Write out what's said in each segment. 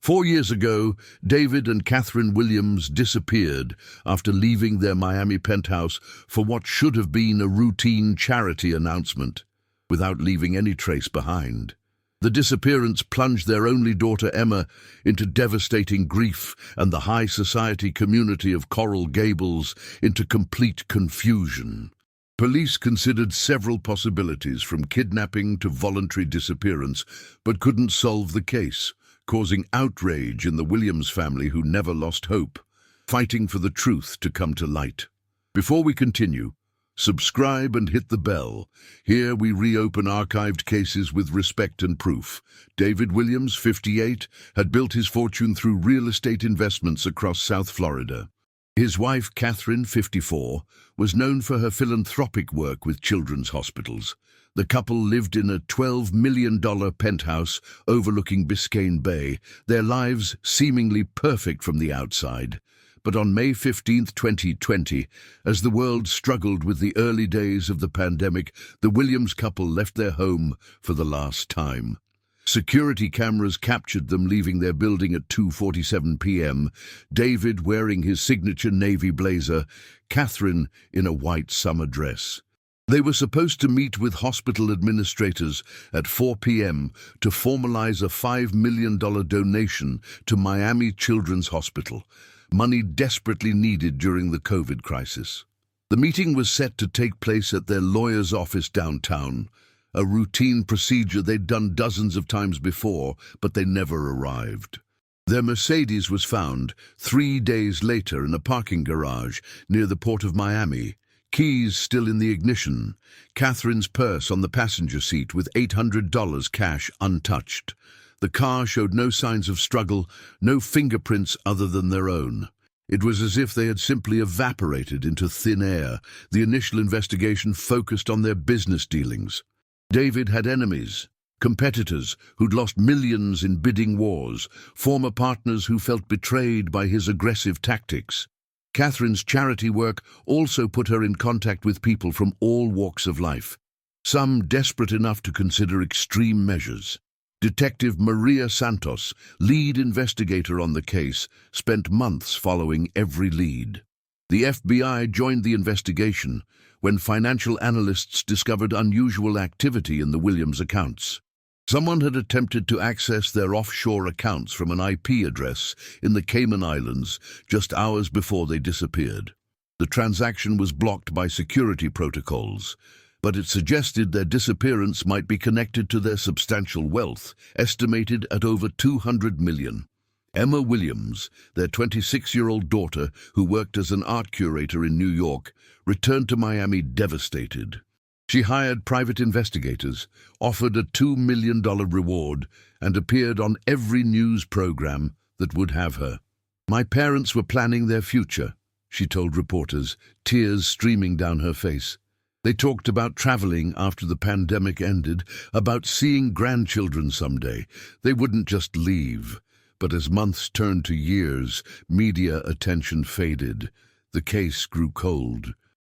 4 years ago, David and Catherine Williams disappeared after leaving their Miami penthouse for what should have been a routine charity announcement, without leaving any trace behind. The disappearance plunged their only daughter Emma into devastating grief and the high society community of Coral Gables into complete confusion. Police considered several possibilities from kidnapping to voluntary disappearance, but couldn't solve the case, causing outrage in the Williams family who never lost hope, fighting for the truth to come to light. Before we continue, subscribe and hit the bell. Here we reopen archived cases with respect and proof. David Williams, 58, had built his fortune through real estate investments across South Florida. His wife, Catherine, 54, was known for her philanthropic work with children's hospitals. The couple lived in a $12 million penthouse overlooking Biscayne Bay, their lives seemingly perfect from the outside. But on May 15, 2020, as the world struggled with the early days of the pandemic, the Williams couple left their home for the last time. Security cameras captured them leaving their building at 2:47 p.m., David wearing his signature navy blazer, Catherine in a white summer dress. They were supposed to meet with hospital administrators at 4 p.m. to formalize a $5 million donation to Miami Children's Hospital, money desperately needed during the COVID crisis. The meeting was set to take place at their lawyer's office downtown, a routine procedure they'd done dozens of times before, but they never arrived. Their Mercedes was found 3 days later in a parking garage near the Port of Miami, keys still in the ignition, Catherine's purse on the passenger seat with $800 cash untouched. The car showed no signs of struggle, no fingerprints other than their own. It was as if they had simply evaporated into thin air. The initial investigation focused on their business dealings. David had enemies, competitors who'd lost millions in bidding wars, former partners who felt betrayed by his aggressive tactics. Catherine's charity work also put her in contact with people from all walks of life, some desperate enough to consider extreme measures. Detective Maria Santos, lead investigator on the case, spent months following every lead. The FBI joined the investigation when financial analysts discovered unusual activity in the Williams accounts. Someone had attempted to access their offshore accounts from an IP address in the Cayman Islands just hours before they disappeared. The transaction was blocked by security protocols, but it suggested their disappearance might be connected to their substantial wealth, estimated at over $200 million. Emma Williams, their 26-year-old daughter, who worked as an art curator in New York, returned to Miami devastated. She hired private investigators, offered a $2 million reward, and appeared on every news program that would have her. "My parents were planning their future," she told reporters, tears streaming down her face. They talked about traveling after the pandemic ended, about seeing grandchildren someday. They wouldn't just leave. But as months turned to years, media attention faded. The case grew cold.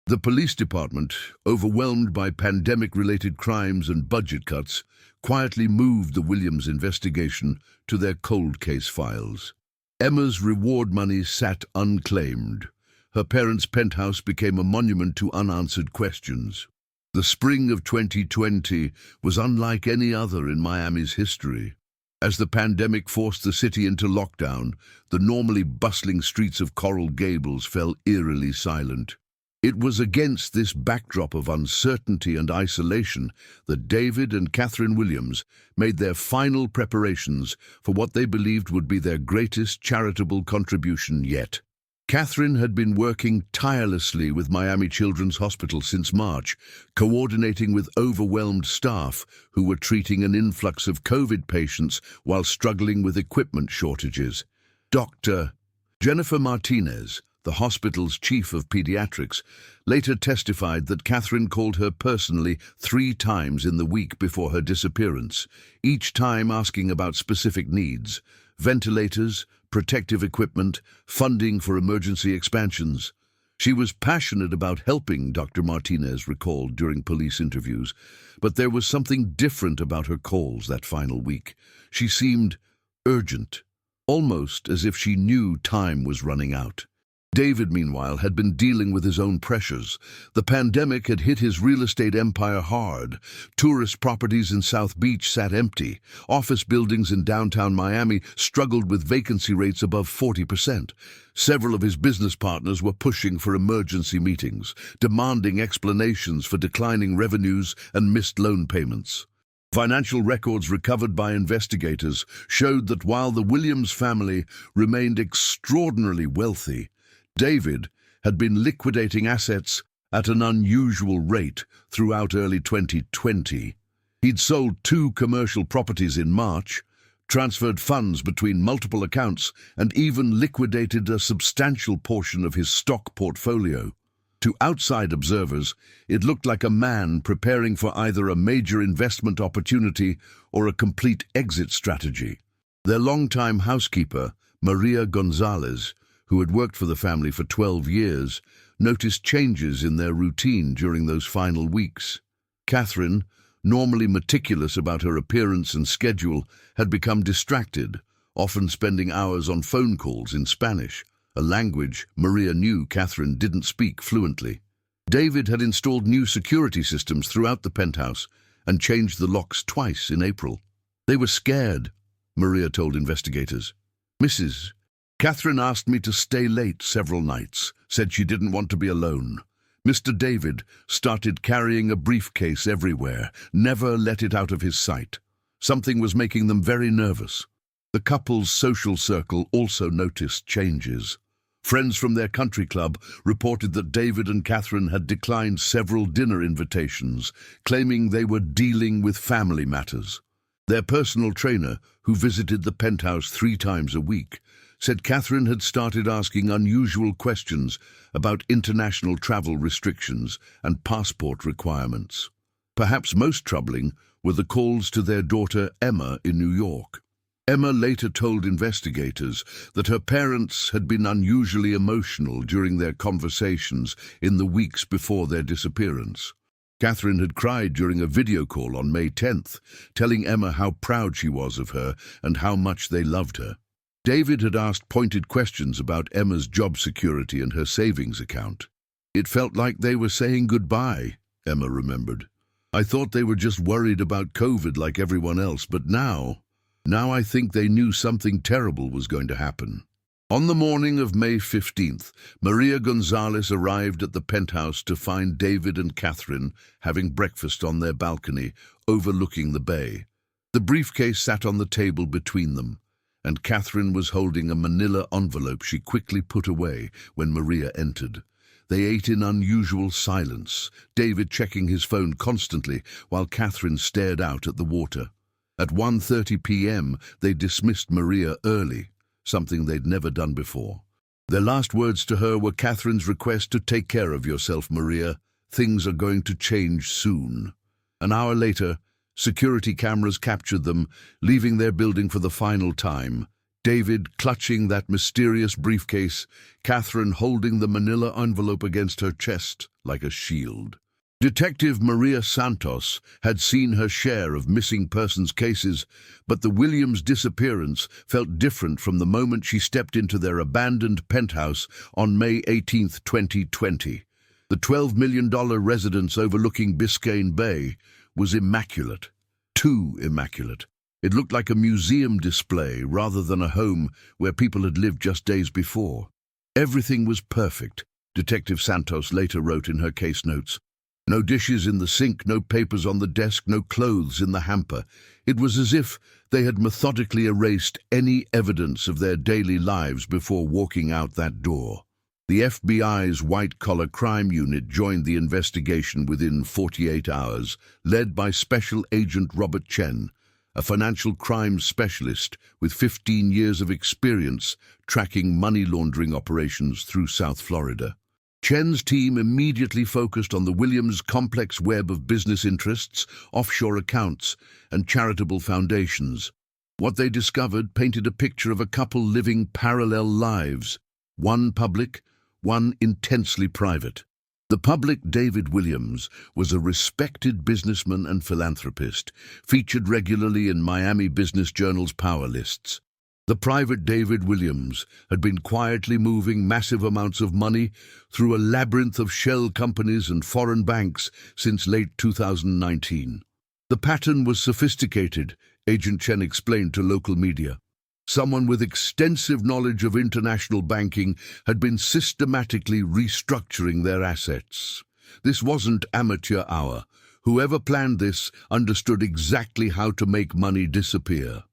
The police department, overwhelmed by pandemic-related crimes and budget cuts, quietly moved the Williams investigation to their cold case files. Emma's reward money sat unclaimed. Her parents' penthouse became a monument to unanswered questions. The spring of 2020 was unlike any other in Miami's history. As the pandemic forced the city into lockdown, the normally bustling streets of Coral Gables fell eerily silent. It was against this backdrop of uncertainty and isolation that David and Catherine Williams made their final preparations for what they believed would be their greatest charitable contribution yet. Catherine had been working tirelessly with Miami Children's Hospital since March, coordinating with overwhelmed staff who were treating an influx of COVID patients while struggling with equipment shortages. Dr. Jennifer Martinez, the hospital's chief of pediatrics, later testified that Catherine called her personally 3 times in the week before her disappearance, each time asking about specific needs: ventilators, protective equipment, funding for emergency expansions. She was passionate about helping, Dr. Martinez recalled during police interviews, but there was something different about her calls that final week. She seemed urgent, almost as if she knew time was running out. David, meanwhile, had been dealing with his own pressures. The pandemic had hit his real estate empire hard. Tourist properties in South Beach sat empty. Office buildings in downtown Miami struggled with vacancy rates above 40%. Several of his business partners were pushing for emergency meetings, demanding explanations for declining revenues and missed loan payments. Financial records recovered by investigators showed that while the Williams family remained extraordinarily wealthy, David had been liquidating assets at an unusual rate throughout early 2020. He'd sold 2 commercial properties in March, transferred funds between multiple accounts, and even liquidated a substantial portion of his stock portfolio. To outside observers, it looked like a man preparing for either a major investment opportunity or a complete exit strategy. Their longtime housekeeper, Maria Gonzalez, who had worked for the family for 12 years, noticed changes in their routine during those final weeks. Catherine, normally meticulous about her appearance and schedule, had become distracted, often spending hours on phone calls in Spanish, a language Maria knew Catherine didn't speak fluently. David had installed new security systems throughout the penthouse and changed the locks twice in April. They were scared, Maria told investigators. Mrs. Catherine asked me to stay late several nights, said she didn't want to be alone. Mr. David started carrying a briefcase everywhere, never let it out of his sight. Something was making them very nervous. The couple's social circle also noticed changes. Friends from their country club reported that David and Catherine had declined several dinner invitations, claiming they were dealing with family matters. Their personal trainer, who visited the penthouse 3 times a week, said Catherine had started asking unusual questions about international travel restrictions and passport requirements. Perhaps most troubling were the calls to their daughter Emma in New York. Emma later told investigators that her parents had been unusually emotional during their conversations in the weeks before their disappearance. Catherine had cried during a video call on May 10th, telling Emma how proud she was of her and how much they loved her. David had asked pointed questions about Emma's job security and her savings account. It felt like they were saying goodbye, Emma remembered. I thought they were just worried about COVID like everyone else, but now I think they knew something terrible was going to happen. On the morning of May 15th, Maria Gonzalez arrived at the penthouse to find David and Catherine having breakfast on their balcony, overlooking the bay. The briefcase sat on the table between them, and Catherine was holding a manila envelope she quickly put away when Maria entered. They ate in unusual silence, David checking his phone constantly while Catherine stared out at the water. At 1:30 p.m., they dismissed Maria early, something they'd never done before. Their last words to her were Catherine's request to take care of yourself, Maria. Things are going to change soon. An hour later, security cameras captured them, leaving their building for the final time. David clutching that mysterious briefcase, Catherine holding the manila envelope against her chest like a shield. Detective Maria Santos had seen her share of missing persons cases, but the Williams disappearance felt different from the moment she stepped into their abandoned penthouse on May 18, 2020. The $12 million residence overlooking Biscayne Bay was immaculate. Too immaculate. It looked like a museum display rather than a home where people had lived just days before. Everything was perfect, Detective Santos later wrote in her case notes. No dishes in the sink, no papers on the desk, no clothes in the hamper. It was as if they had methodically erased any evidence of their daily lives before walking out that door. The FBI's white-collar crime unit joined the investigation within 48 hours, led by Special Agent Robert Chen, a financial crimes specialist with 15 years of experience tracking money laundering operations through South Florida. Chen's team immediately focused on the Williams' complex web of business interests, offshore accounts, and charitable foundations. What they discovered painted a picture of a couple living parallel lives, one public, one intensely private. The public David Williams was a respected businessman and philanthropist, featured regularly in Miami Business Journal's power lists. The private David Williams had been quietly moving massive amounts of money through a labyrinth of shell companies and foreign banks since late 2019. The pattern was sophisticated, Agent Chen explained to local media. Someone with extensive knowledge of international banking had been systematically restructuring their assets. This wasn't amateur hour. Whoever planned this understood exactly how to make money disappear.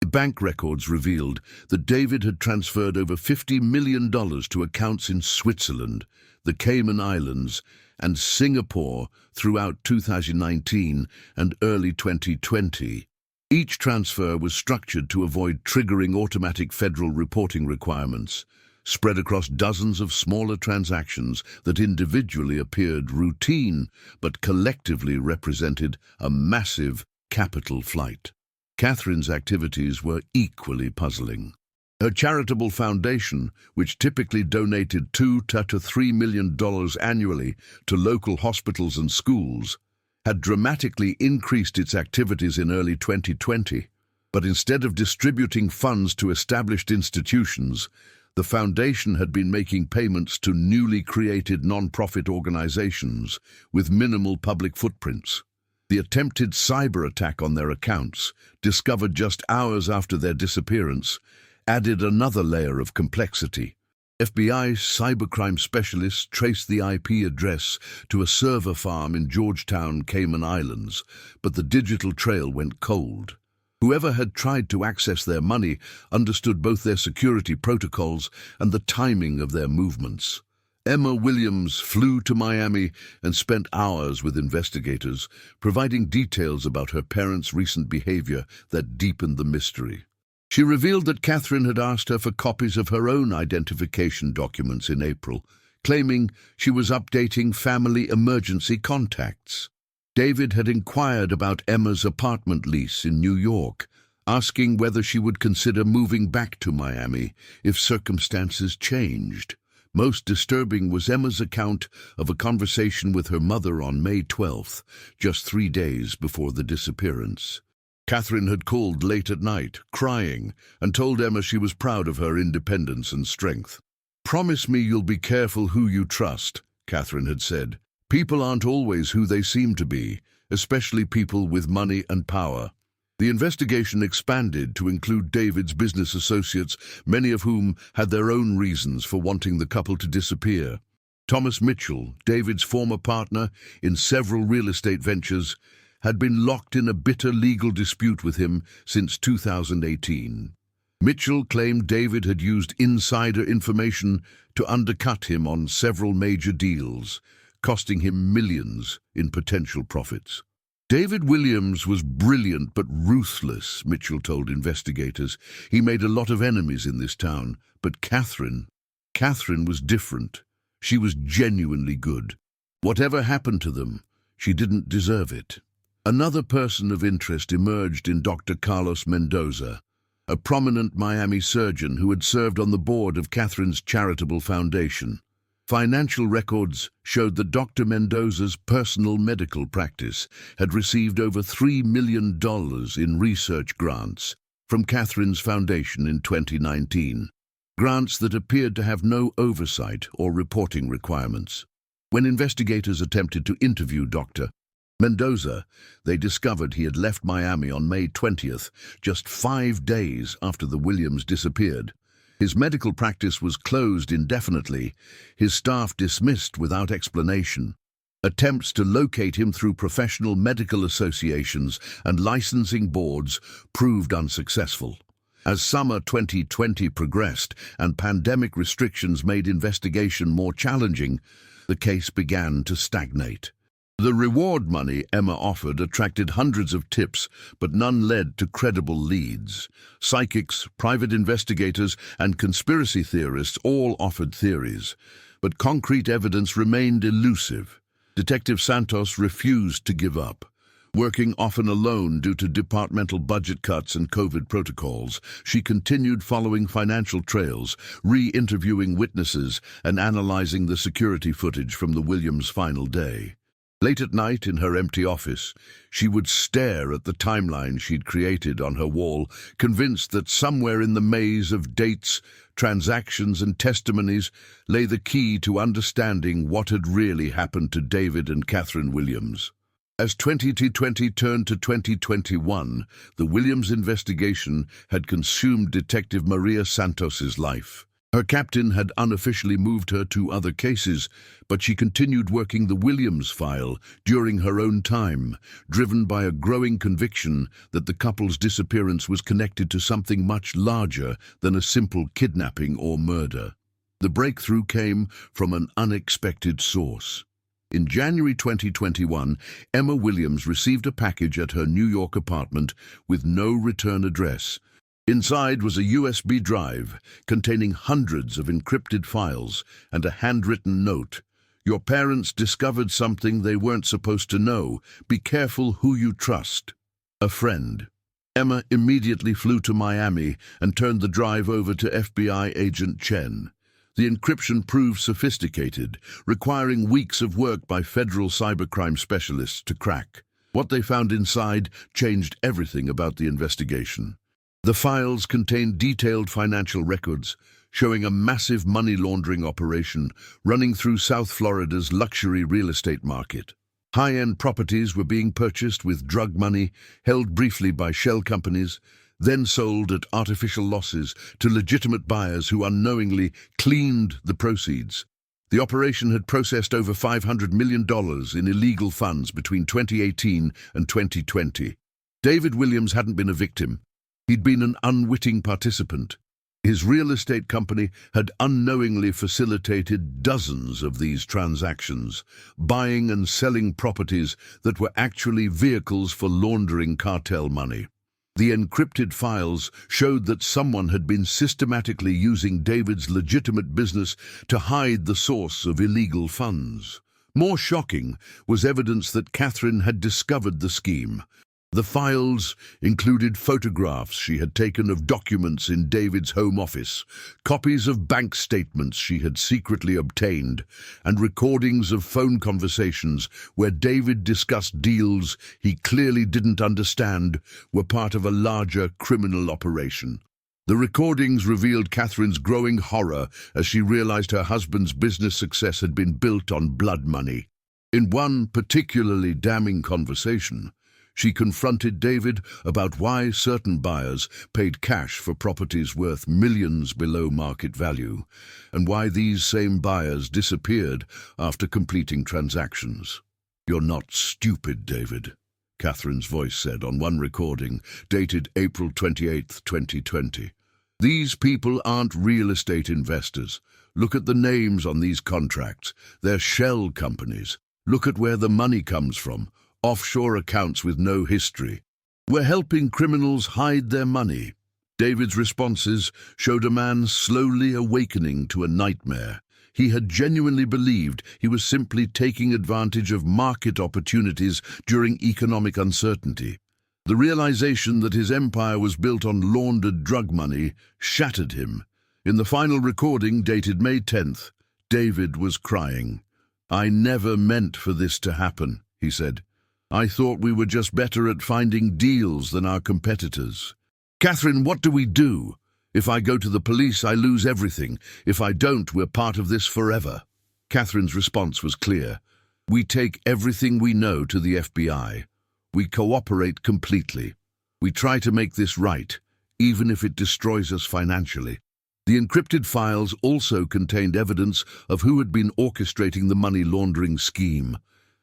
Bank records revealed that David had transferred over $50 million to accounts in Switzerland, the Cayman Islands, and Singapore throughout 2019 and early 2020. Each transfer was structured to avoid triggering automatic federal reporting requirements, spread across dozens of smaller transactions that individually appeared routine but collectively represented a massive capital flight. Catherine's activities were equally puzzling. Her charitable foundation, which typically donated $2 to $3 million annually to local hospitals and schools, had dramatically increased its activities in early 2020. But instead of distributing funds to established institutions, the foundation had been making payments to newly created non-profit organizations with minimal public footprints. The attempted cyber attack on their accounts, discovered just hours after their disappearance, added another layer of complexity. FBI cybercrime specialists traced the IP address to a server farm in Georgetown, Cayman Islands, but the digital trail went cold. Whoever had tried to access their money understood both their security protocols and the timing of their movements. Emma Williams flew to Miami and spent hours with investigators, providing details about her parents' recent behavior that deepened the mystery. She revealed that Catherine had asked her for copies of her own identification documents in April, claiming she was updating family emergency contacts. David had inquired about Emma's apartment lease in New York, asking whether she would consider moving back to Miami if circumstances changed. Most disturbing was Emma's account of a conversation with her mother on May 12th, just 3 days before the disappearance. Catherine had called late at night, crying, and told Emma she was proud of her independence and strength. "Promise me you'll be careful who you trust," Catherine had said. "People aren't always who they seem to be, especially people with money and power." The investigation expanded to include David's business associates, many of whom had their own reasons for wanting the couple to disappear. Thomas Mitchell, David's former partner in several real estate ventures, had been locked in a bitter legal dispute with him since 2018. Mitchell claimed David had used insider information to undercut him on several major deals, costing him millions in potential profits. David Williams was brilliant but ruthless, Mitchell told investigators. He made a lot of enemies in this town, but Catherine was different. She was genuinely good. Whatever happened to them, she didn't deserve it. Another person of interest emerged in Dr. Carlos Mendoza, a prominent Miami surgeon who had served on the board of Catherine's charitable foundation. Financial records showed that Dr. Mendoza's personal medical practice had received over $3 million in research grants from Catherine's foundation in 2019, grants that appeared to have no oversight or reporting requirements. When investigators attempted to interview Dr. Mendoza, they discovered he had left Miami on May 20th, just 5 days after the Williams disappeared. His medical practice was closed indefinitely, his staff dismissed without explanation. Attempts to locate him through professional medical associations and licensing boards proved unsuccessful. As summer 2020 progressed and pandemic restrictions made investigation more challenging, the case began to stagnate. The reward money Emma offered attracted hundreds of tips, but none led to credible leads. Psychics, private investigators, and conspiracy theorists all offered theories, but concrete evidence remained elusive. Detective Santos refused to give up. Working often alone due to departmental budget cuts and COVID protocols, she continued following financial trails, re-interviewing witnesses, and analyzing the security footage from the Williams' final day. Late at night in her empty office, she would stare at the timeline she'd created on her wall, convinced that somewhere in the maze of dates, transactions, and testimonies lay the key to understanding what had really happened to David and Catherine Williams. As 2020 turned to 2021, the Williams investigation had consumed Detective Maria Santos's life. Her captain had unofficially moved her to other cases, but she continued working the Williams file during her own time, driven by a growing conviction that the couple's disappearance was connected to something much larger than a simple kidnapping or murder. The breakthrough came from an unexpected source. In January 2021, Emma Williams received a package at her New York apartment with no return address. Inside was a USB drive containing hundreds of encrypted files and a handwritten note. "Your parents discovered something they weren't supposed to know. Be careful who you trust." A friend. Emma immediately flew to Miami and turned the drive over to FBI agent Chen. The encryption proved sophisticated, requiring weeks of work by federal cybercrime specialists to crack. What they found inside changed everything about the investigation. The files contained detailed financial records, showing a massive money laundering operation running through South Florida's luxury real estate market. High-end properties were being purchased with drug money, held briefly by shell companies, then sold at artificial losses to legitimate buyers who unknowingly cleaned the proceeds. The operation had processed over $500 million in illegal funds between 2018 and 2020. David Williams hadn't been a victim. He'd been an unwitting participant. His real estate company had unknowingly facilitated dozens of these transactions, buying and selling properties that were actually vehicles for laundering cartel money. The encrypted files showed that someone had been systematically using David's legitimate business to hide the source of illegal funds. More shocking was evidence that Catherine had discovered the scheme. The files included photographs she had taken of documents in David's home office, copies of bank statements she had secretly obtained, and recordings of phone conversations where David discussed deals he clearly didn't understand were part of a larger criminal operation. The recordings revealed Catherine's growing horror as she realized her husband's business success had been built on blood money. In one particularly damning conversation, she confronted David about why certain buyers paid cash for properties worth millions below market value, and why these same buyers disappeared after completing transactions. "You're not stupid, David," Catherine's voice said on one recording, dated April 28, 2020. "These people aren't real estate investors. Look at the names on these contracts. They're shell companies. Look at where the money comes from. Offshore accounts with no history. We're helping criminals hide their money." David's responses showed a man slowly awakening to a nightmare. He had genuinely believed he was simply taking advantage of market opportunities during economic uncertainty. The realization that his empire was built on laundered drug money shattered him. In the final recording, dated May 10th, David was crying. "I never meant for this to happen," he said. "I thought we were just better at finding deals than our competitors. Catherine, what do we do? If I go to the police, I lose everything. If I don't, we're part of this forever." Catherine's response was clear. "We take everything we know to the FBI. We cooperate completely. We try to make this right, even if it destroys us financially." The encrypted files also contained evidence of who had been orchestrating the money laundering scheme.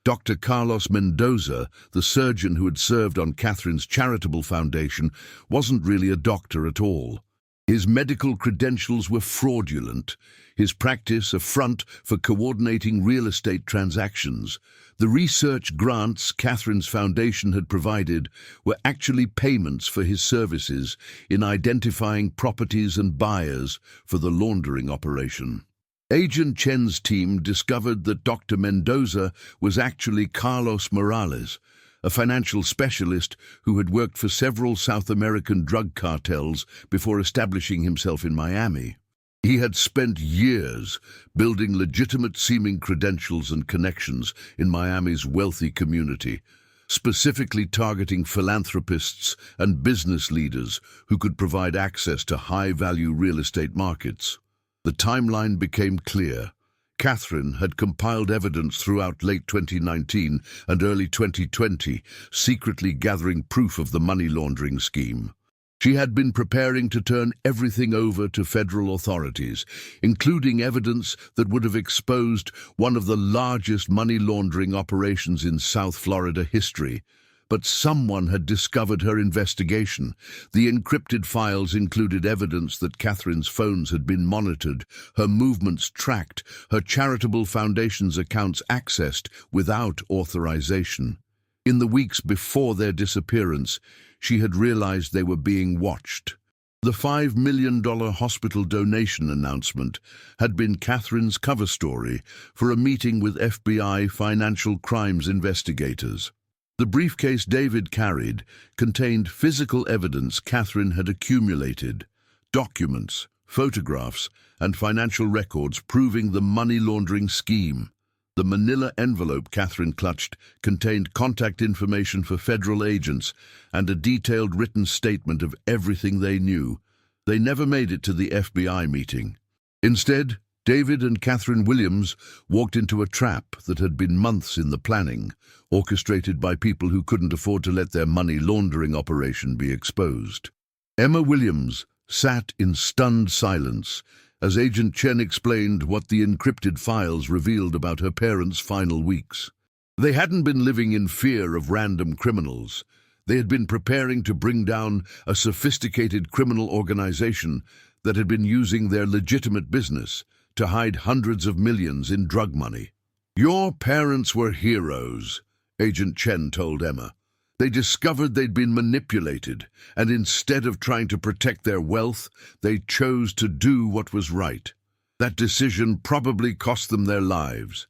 Dr. Carlos Mendoza, the surgeon who had served on Catherine's charitable foundation, wasn't really a doctor at all. His medical credentials were fraudulent, his practice a front for coordinating real estate transactions. The research grants Catherine's foundation had provided were actually payments for his services in identifying properties and buyers for the laundering operation. Agent Chen's team discovered that Dr. Mendoza was actually Carlos Morales, a financial specialist who had worked for several South American drug cartels before establishing himself in Miami. He had spent years building legitimate-seeming credentials and connections in Miami's wealthy community, specifically targeting philanthropists and business leaders who could provide access to high-value real estate markets. The timeline became clear. Catherine had compiled evidence throughout late 2019 and early 2020, secretly gathering proof of the money laundering scheme. She had been preparing to turn everything over to federal authorities, including evidence that would have exposed one of the largest money laundering operations in South Florida history. But someone had discovered her investigation. The encrypted files included evidence that Catherine's phones had been monitored, her movements tracked, her charitable foundation's accounts accessed without authorization. In the weeks before their disappearance, she had realized they were being watched. The $5 million hospital donation announcement had been Catherine's cover story for a meeting with FBI financial crimes investigators. The briefcase David carried contained physical evidence Catherine had accumulated, documents, photographs, and financial records proving the money laundering scheme. The manila envelope Catherine clutched contained contact information for federal agents and a detailed written statement of everything they knew. They never made it to the FBI meeting. Instead, David and Catherine Williams walked into a trap that had been months in the planning, orchestrated by people who couldn't afford to let their money laundering operation be exposed. Emma Williams sat in stunned silence as Agent Chen explained what the encrypted files revealed about her parents' final weeks. They hadn't been living in fear of random criminals. They had been preparing to bring down a sophisticated criminal organization that had been using their legitimate business to hide hundreds of millions in drug money. "Your parents were heroes," Agent Chen told Emma. "They discovered they'd been manipulated, and instead of trying to protect their wealth, they chose to do what was right. That decision probably cost them their lives."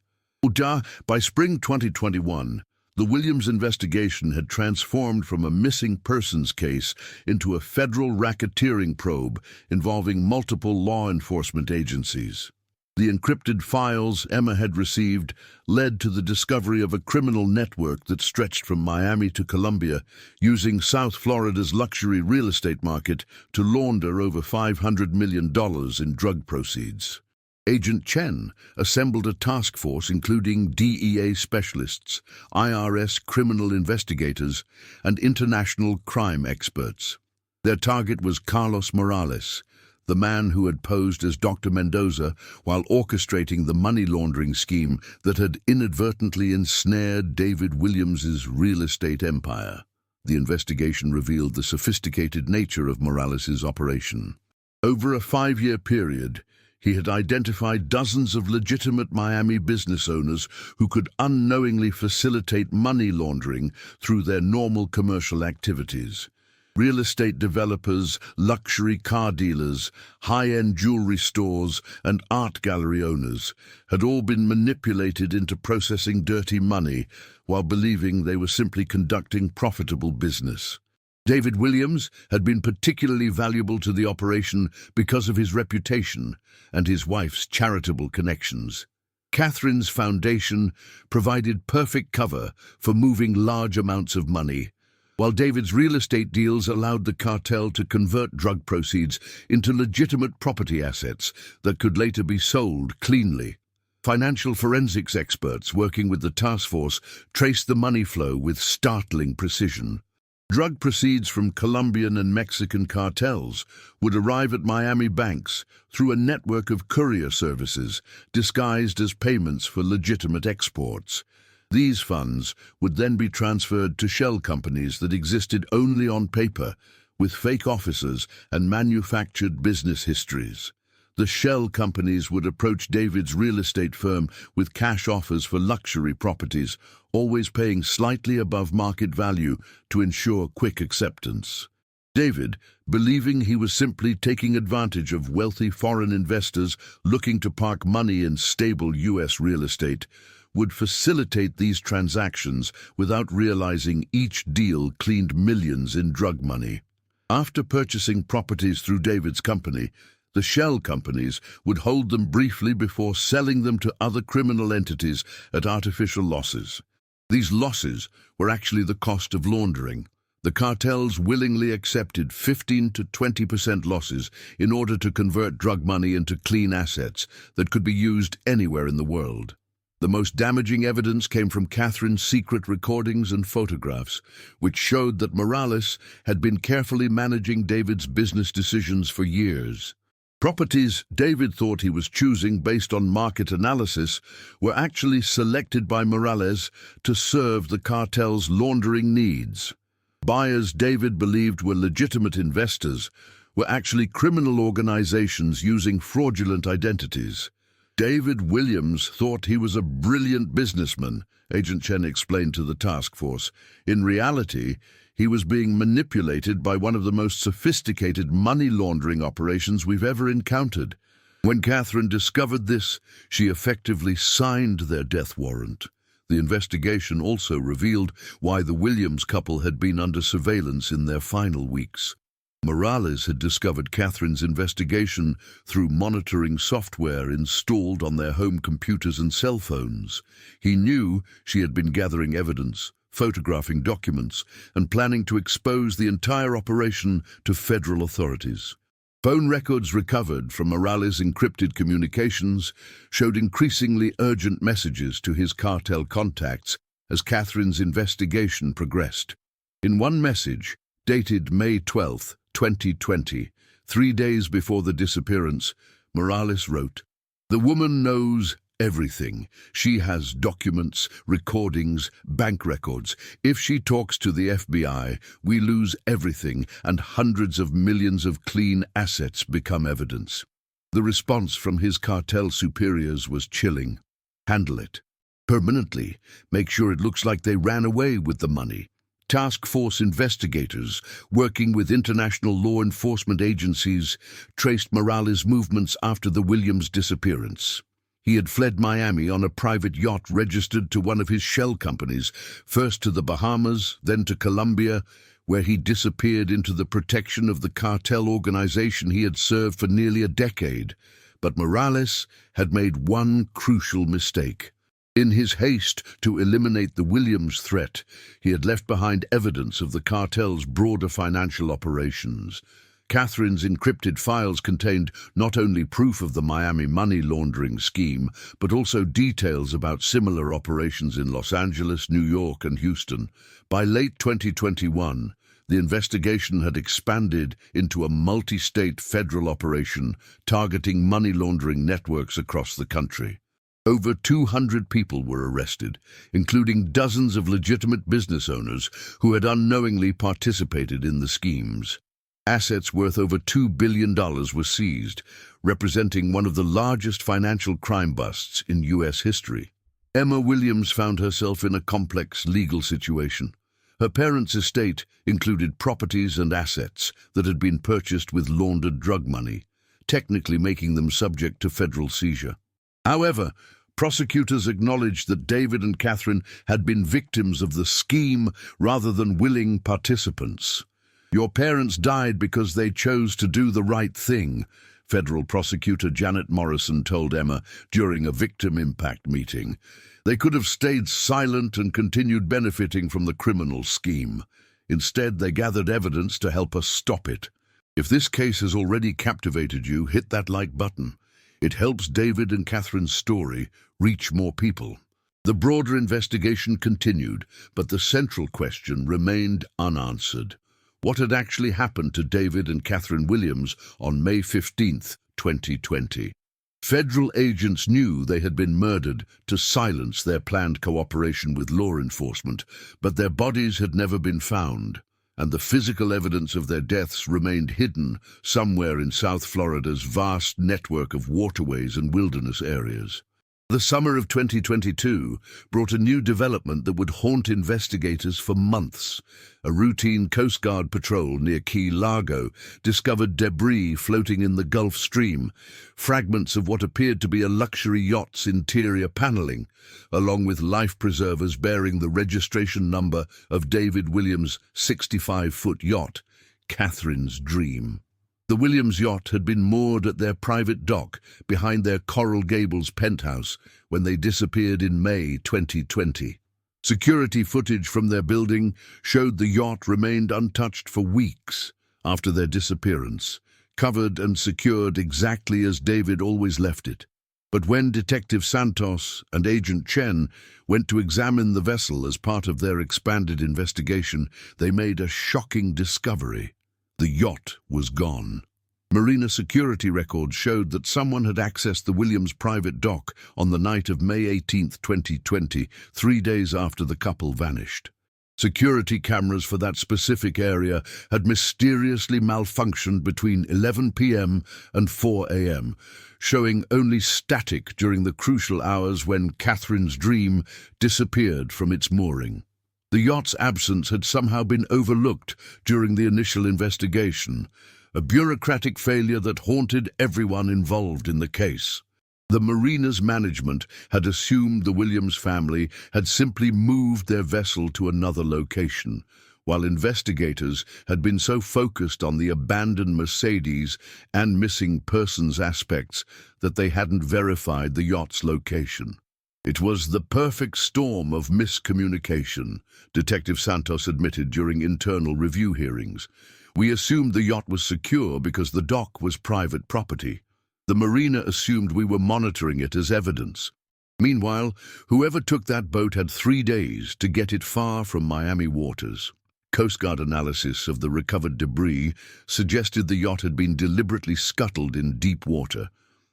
By spring 2021, the Williams investigation had transformed from a missing persons case into a federal racketeering probe involving multiple law enforcement agencies. The encrypted files Emma had received led to the discovery of a criminal network that stretched from Miami to Colombia, using South Florida's luxury real estate market to launder over $500 million in drug proceeds. Agent Chen assembled a task force including DEA specialists, IRS criminal investigators, and international crime experts. Their target was Carlos Morales, the man who had posed as Dr. Mendoza while orchestrating the money laundering scheme that had inadvertently ensnared David Williams's real estate empire. The investigation revealed the sophisticated nature of Morales's operation. Over a 5-year period, he had identified dozens of legitimate Miami business owners who could unknowingly facilitate money laundering through their normal commercial activities. Real estate developers, luxury car dealers, high-end jewelry stores, and art gallery owners had all been manipulated into processing dirty money while believing they were simply conducting profitable business. David Williams had been particularly valuable to the operation because of his reputation and his wife's charitable connections. Catherine's foundation provided perfect cover for moving large amounts of money, while David's real estate deals allowed the cartel to convert drug proceeds into legitimate property assets that could later be sold cleanly. Financial forensics experts working with the task force traced the money flow with startling precision. Drug proceeds from Colombian and Mexican cartels would arrive at Miami banks through a network of courier services disguised as payments for legitimate exports. These funds would then be transferred to shell companies that existed only on paper, with fake officers and manufactured business histories. The shell companies would approach David's real estate firm with cash offers for luxury properties, always paying slightly above market value to ensure quick acceptance. David, believing he was simply taking advantage of wealthy foreign investors looking to park money in stable U.S. real estate, would facilitate these transactions without realizing each deal cleaned millions in drug money. After purchasing properties through David's company, The shell companies would hold them briefly before selling them to other criminal entities at artificial losses. These losses were actually the cost of laundering. The cartels willingly accepted 15 to 20% losses in order to convert drug money into clean assets that could be used anywhere in the world. The most damaging evidence came from Catherine's secret recordings and photographs, which showed that Morales had been carefully managing David's business decisions for years. Properties David thought he was choosing based on market analysis were actually selected by Morales to serve the cartel's laundering needs. Buyers David believed were legitimate investors were actually criminal organizations using fraudulent identities. David Williams thought he was a brilliant businessman, Agent Chen explained to the task force. In reality, he was being manipulated by one of the most sophisticated money laundering operations we've ever encountered. When Catherine discovered this, she effectively signed their death warrant. The investigation also revealed why the Williams couple had been under surveillance in their final weeks. Morales had discovered Catherine's investigation through monitoring software installed on their home computers and cell phones. He knew she had been gathering evidence, photographing documents, and planning to expose the entire operation to federal authorities. Phone records recovered from Morales' encrypted communications showed increasingly urgent messages to his cartel contacts as Catherine's investigation progressed. In one message, dated May 12, 2020, 3 days before the disappearance, Morales wrote, "The woman knows everything. She has documents, recordings, bank records. If she talks to the FBI, we lose everything and hundreds of millions of clean assets become evidence." The response from his cartel superiors was chilling. "Handle it. Permanently. Make sure it looks like they ran away with the money." Task force investigators, working with international law enforcement agencies, traced Morales' movements after the Williams disappearance. He had fled Miami on a private yacht registered to one of his shell companies, first to the Bahamas, then to Colombia, where he disappeared into the protection of the cartel organization he had served for nearly a decade. But Morales had made one crucial mistake. In his haste to eliminate the Williams threat, he had left behind evidence of the cartel's broader financial operations. Catherine's encrypted files contained not only proof of the Miami money laundering scheme, but also details about similar operations in Los Angeles, New York, and Houston. By late 2021, the investigation had expanded into a multi-state federal operation targeting money laundering networks across the country. Over 200 people were arrested, including dozens of legitimate business owners who had unknowingly participated in the schemes. Assets worth over $2 billion were seized, representing one of the largest financial crime busts in U.S. history. Emma Williams found herself in a complex legal situation. Her parents' estate included properties and assets that had been purchased with laundered drug money, technically making them subject to federal seizure. However, prosecutors acknowledged that David and Catherine had been victims of the scheme rather than willing participants. "Your parents died because they chose to do the right thing," federal prosecutor Janet Morrison told Emma during a victim impact meeting. "They could have stayed silent and continued benefiting from the criminal scheme. Instead, they gathered evidence to help us stop it." If this case has already captivated you, hit that like button. It helps David and Catherine's story reach more people. The broader investigation continued, but the central question remained unanswered. What had actually happened to David and Catherine Williams on May 15, 2020? Federal agents knew they had been murdered to silence their planned cooperation with law enforcement, but their bodies had never been found, and the physical evidence of their deaths remained hidden somewhere in South Florida's vast network of waterways and wilderness areas. The summer of 2022 brought a new development that would haunt investigators for months. A routine Coast Guard patrol near Key Largo discovered debris floating in the Gulf Stream, fragments of what appeared to be a luxury yacht's interior paneling, along with life preservers bearing the registration number of David Williams' 65-foot yacht, Catherine's Dream. The Williams yacht had been moored at their private dock behind their Coral Gables penthouse when they disappeared in May 2020. Security footage from their building showed the yacht remained untouched for weeks after their disappearance, covered and secured exactly as David always left it. But when Detective Santos and Agent Chen went to examine the vessel as part of their expanded investigation, they made a shocking discovery. The yacht was gone. Marina security records showed that someone had accessed the Williams private dock on the night of May 18, 2020, 3 days after the couple vanished. Security cameras for that specific area had mysteriously malfunctioned between 11 p.m. and 4 a.m., showing only static during the crucial hours when Catherine's Dream disappeared from its mooring. The yacht's absence had somehow been overlooked during the initial investigation, a bureaucratic failure that haunted everyone involved in the case. The marina's management had assumed the Williams family had simply moved their vessel to another location, while investigators had been so focused on the abandoned Mercedes and missing persons aspects that they hadn't verified the yacht's location. It was the perfect storm of miscommunication, Detective Santos admitted during internal review hearings. We assumed the yacht was secure because the dock was private property. The marina assumed we were monitoring it as evidence. Meanwhile, whoever took that boat had 3 days to get it far from Miami waters. Coast Guard analysis of the recovered debris suggested the yacht had been deliberately scuttled in deep water.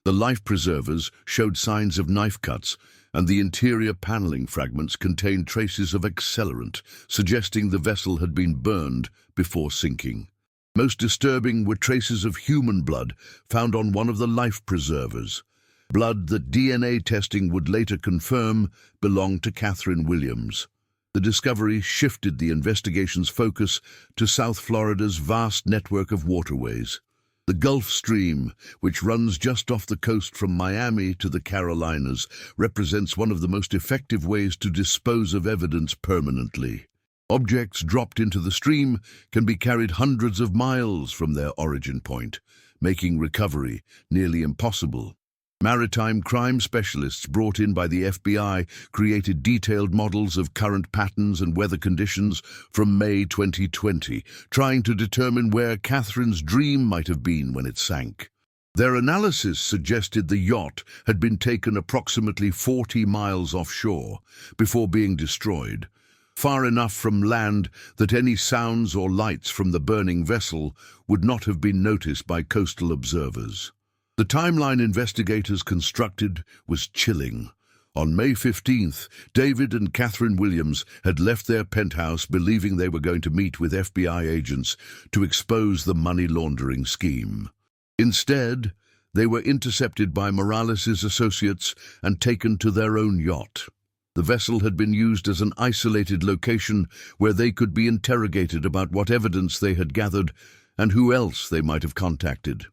The life preservers showed signs of knife cuts, and the interior paneling fragments contained traces of accelerant, suggesting the vessel had been burned before sinking. Most disturbing were traces of human blood found on one of the life preservers, blood that DNA testing would later confirm belonged to Catherine Williams. The discovery shifted the investigation's focus to South Florida's vast network of waterways. The Gulf Stream, which runs just off the coast from Miami to the Carolinas, represents one of the most effective ways to dispose of evidence permanently. Objects dropped into the stream can be carried hundreds of miles from their origin point, making recovery nearly impossible. Maritime crime specialists brought in by the FBI created detailed models of current patterns and weather conditions from May 2020, trying to determine where Catherine's Dream might have been when it sank. Their analysis suggested the yacht had been taken approximately 40 miles offshore before being destroyed, far enough from land that any sounds or lights from the burning vessel would not have been noticed by coastal observers. The timeline investigators constructed was chilling. On May 15th, David and Catherine Williams had left their penthouse believing they were going to meet with FBI agents to expose the money laundering scheme. Instead, they were intercepted by Morales' associates and taken to their own yacht. The vessel had been used as an isolated location where they could be interrogated about what evidence they had gathered and who else they might have contacted.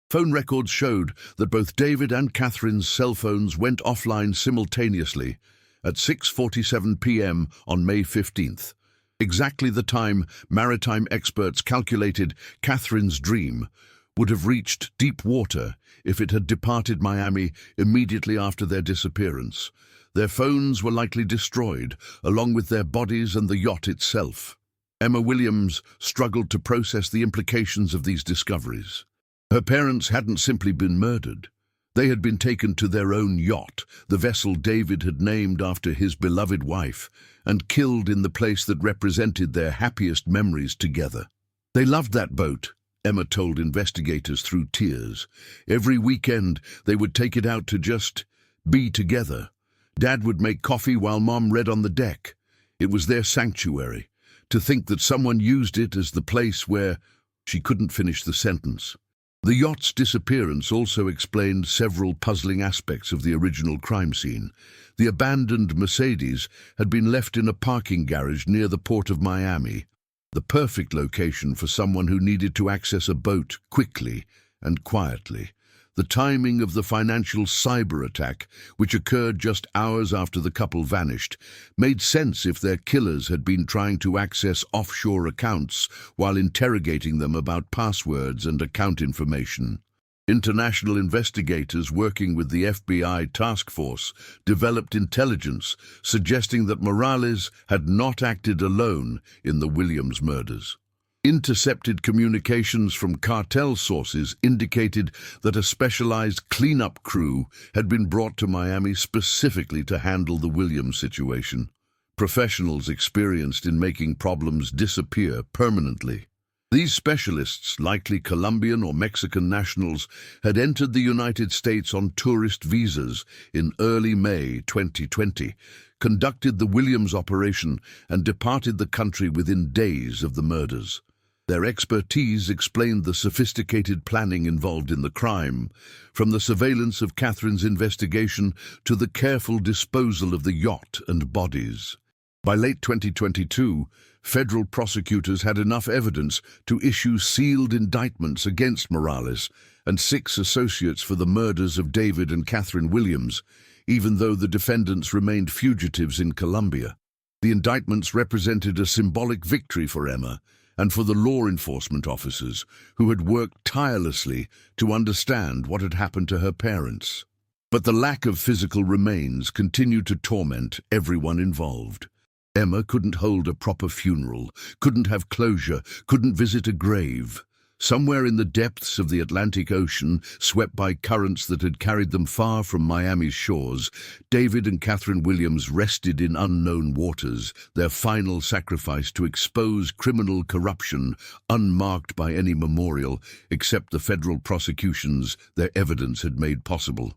Phone records showed that both David and Catherine's cell phones went offline simultaneously at 6:47 p.m. on May 15th, exactly the time maritime experts calculated Catherine's Dream would have reached deep water if it had departed Miami immediately after their disappearance. Their phones were likely destroyed, along with their bodies and the yacht itself. Emma Williams struggled to process the implications of these discoveries. Her parents hadn't simply been murdered. They had been taken to their own yacht, the vessel David had named after his beloved wife, and killed in the place that represented their happiest memories together. They loved that boat, Emma told investigators through tears. Every weekend, they would take it out to just be together. Dad would make coffee while Mom read on the deck. It was their sanctuary. To think that someone used it as the place where she couldn't finish the sentence. The yacht's disappearance also explained several puzzling aspects of the original crime scene. The abandoned Mercedes had been left in a parking garage near the port of Miami, the perfect location for someone who needed to access a boat quickly and quietly. The timing of the financial cyber attack, which occurred just hours after the couple vanished, made sense if their killers had been trying to access offshore accounts while interrogating them about passwords and account information. International investigators working with the FBI task force developed intelligence suggesting that Morales had not acted alone in the Williams murders. Intercepted communications from cartel sources indicated that a specialized cleanup crew had been brought to Miami specifically to handle the Williams situation. Professionals experienced in making problems disappear permanently. These specialists, likely Colombian or Mexican nationals, had entered the United States on tourist visas in early May 2020, conducted the Williams operation, and departed the country within days of the murders. Their expertise explained the sophisticated planning involved in the crime, from the surveillance of Catherine's investigation to the careful disposal of the yacht and bodies. By late 2022, federal prosecutors had enough evidence to issue sealed indictments against Morales and 6 associates for the murders of David and Catherine Williams, even though the defendants remained fugitives in Colombia. The indictments represented a symbolic victory for Emma and for the law enforcement officers who had worked tirelessly to understand what had happened to her parents. But the lack of physical remains continued to torment everyone involved. Emma couldn't hold a proper funeral, couldn't have closure, couldn't visit a grave. Somewhere in the depths of the Atlantic Ocean, swept by currents that had carried them far from Miami's shores, David and Catherine Williams rested in unknown waters, their final sacrifice to expose criminal corruption, unmarked by any memorial, except the federal prosecutions their evidence had made possible.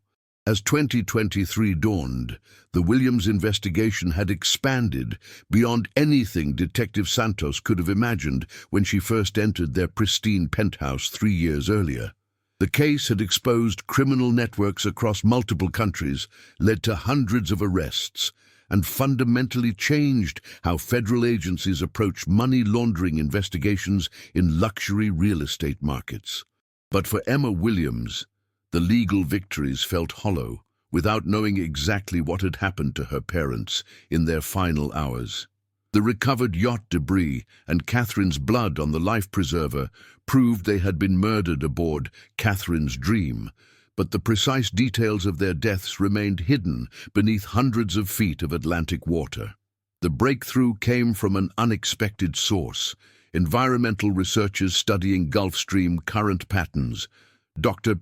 As 2023 dawned, the Williams investigation had expanded beyond anything Detective Santos could have imagined when she first entered their pristine penthouse 3 years earlier. The case had exposed criminal networks across multiple countries, led to hundreds of arrests, and fundamentally changed how federal agencies approach money laundering investigations in luxury real estate markets. But for Emma Williams, the legal victories felt hollow, without knowing exactly what had happened to her parents in their final hours. The recovered yacht debris and Catherine's blood on the life preserver proved they had been murdered aboard Catherine's Dream, but the precise details of their deaths remained hidden beneath hundreds of feet of Atlantic water. The breakthrough came from an unexpected source: environmental researchers studying Gulf Stream current patterns. Dr.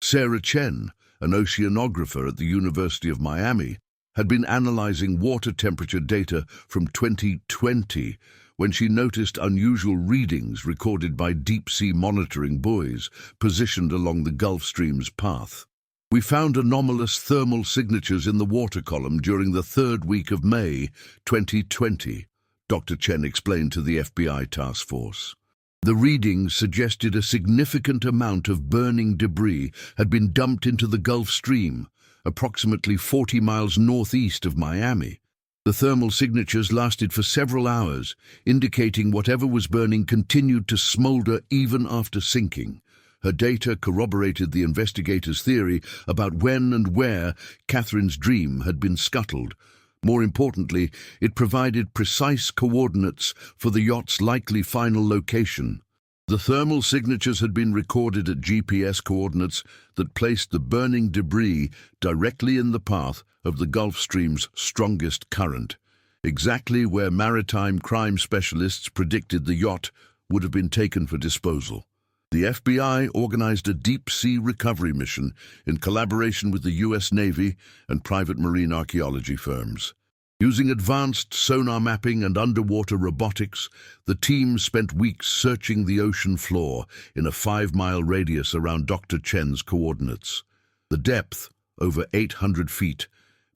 Sarah Chen, an oceanographer at the University of Miami, had been analyzing water temperature data from 2020 when she noticed unusual readings recorded by deep-sea monitoring buoys positioned along the Gulf Stream's path. "We found anomalous thermal signatures in the water column during the 3rd week of May 2020, Dr. Chen explained to the FBI task force. The readings suggested a significant amount of burning debris had been dumped into the Gulf Stream, approximately 40 miles northeast of Miami. The thermal signatures lasted for several hours, indicating whatever was burning continued to smolder even after sinking. Her data corroborated the investigators' theory about when and where Catherine's Dream had been scuttled. More importantly, it provided precise coordinates for the yacht's likely final location. The thermal signatures had been recorded at GPS coordinates that placed the burning debris directly in the path of the Gulf Stream's strongest current, exactly where maritime crime specialists predicted the yacht would have been taken for disposal. The FBI organized a deep-sea recovery mission in collaboration with the U.S. Navy and private marine archaeology firms. Using advanced sonar mapping and underwater robotics, the team spent weeks searching the ocean floor in a 5-mile radius around Dr. Chen's coordinates. The depth, over 800 feet,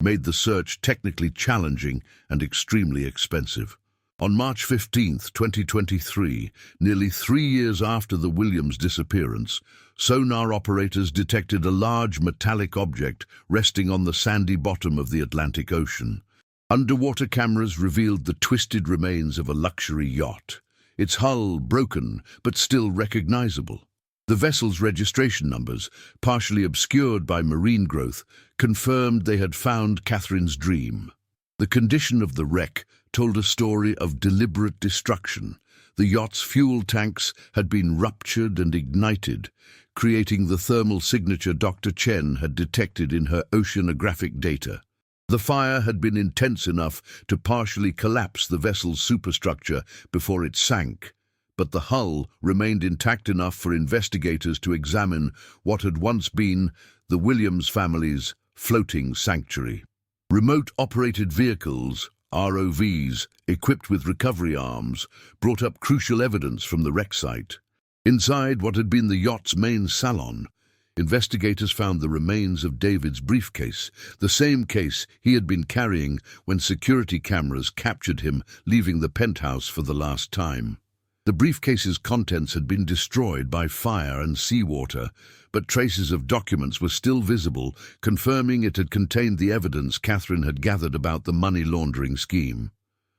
made the search technically challenging and extremely expensive. On March 15, 2023, nearly 3 years after the Williams disappearance, sonar operators detected a large metallic object resting on the sandy bottom of the Atlantic Ocean. Underwater cameras revealed the twisted remains of a luxury yacht, its hull broken but still recognizable. The vessel's registration numbers, partially obscured by marine growth, confirmed they had found Catherine's dream. The condition of the wreck told a story of deliberate destruction. The yacht's fuel tanks had been ruptured and ignited, creating the thermal signature Dr. Chen had detected in her oceanographic data. The fire had been intense enough to partially collapse the vessel's superstructure before it sank, but the hull remained intact enough for investigators to examine what had once been the Williams family's floating sanctuary. Remote-operated vehicles, ROVs, equipped with recovery arms, brought up crucial evidence from the wreck site. Inside what had been the yacht's main salon, investigators found the remains of David's briefcase, the same case he had been carrying when security cameras captured him leaving the penthouse for the last time. The briefcase's contents had been destroyed by fire and seawater, but traces of documents were still visible, confirming it had contained the evidence Catherine had gathered about the money laundering scheme.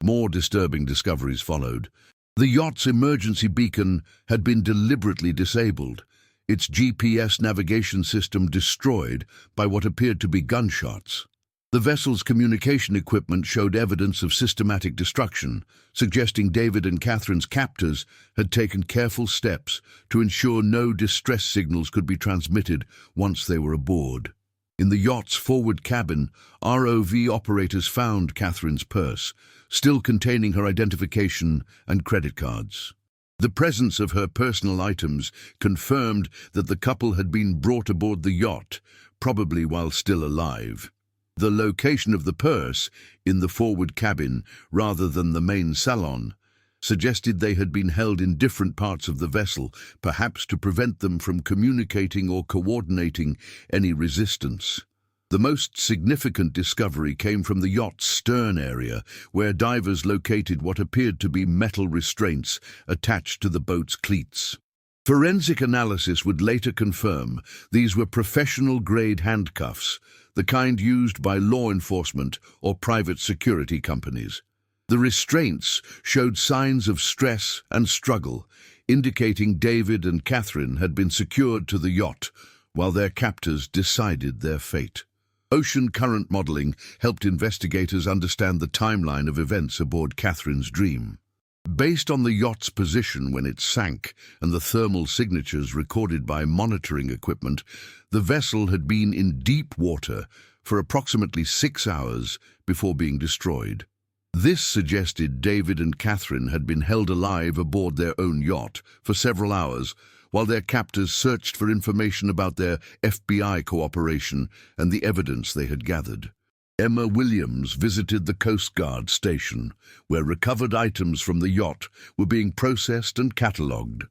More disturbing discoveries followed. The yacht's emergency beacon had been deliberately disabled, its GPS navigation system destroyed by what appeared to be gunshots. The vessel's communication equipment showed evidence of systematic destruction, suggesting David and Catherine's captors had taken careful steps to ensure no distress signals could be transmitted once they were aboard. In the yacht's forward cabin, ROV operators found Catherine's purse, still containing her identification and credit cards. The presence of her personal items confirmed that the couple had been brought aboard the yacht, probably while still alive. The location of the purse, in the forward cabin rather than the main salon, suggested they had been held in different parts of the vessel, perhaps to prevent them from communicating or coordinating any resistance. The most significant discovery came from the yacht's stern area, where divers located what appeared to be metal restraints attached to the boat's cleats. Forensic analysis would later confirm these were professional-grade handcuffs, the kind used by law enforcement or private security companies. The restraints showed signs of stress and struggle, indicating David and Catherine had been secured to the yacht while their captors decided their fate. Ocean current modeling helped investigators understand the timeline of events aboard Catherine's dream. Based on the yacht's position when it sank and the thermal signatures recorded by monitoring equipment, the vessel had been in deep water for approximately 6 hours before being destroyed. This suggested David and Catherine had been held alive aboard their own yacht for several hours, while their captors searched for information about their FBI cooperation and the evidence they had gathered. Emma Williams visited the Coast Guard station, where recovered items from the yacht were being processed and catalogued.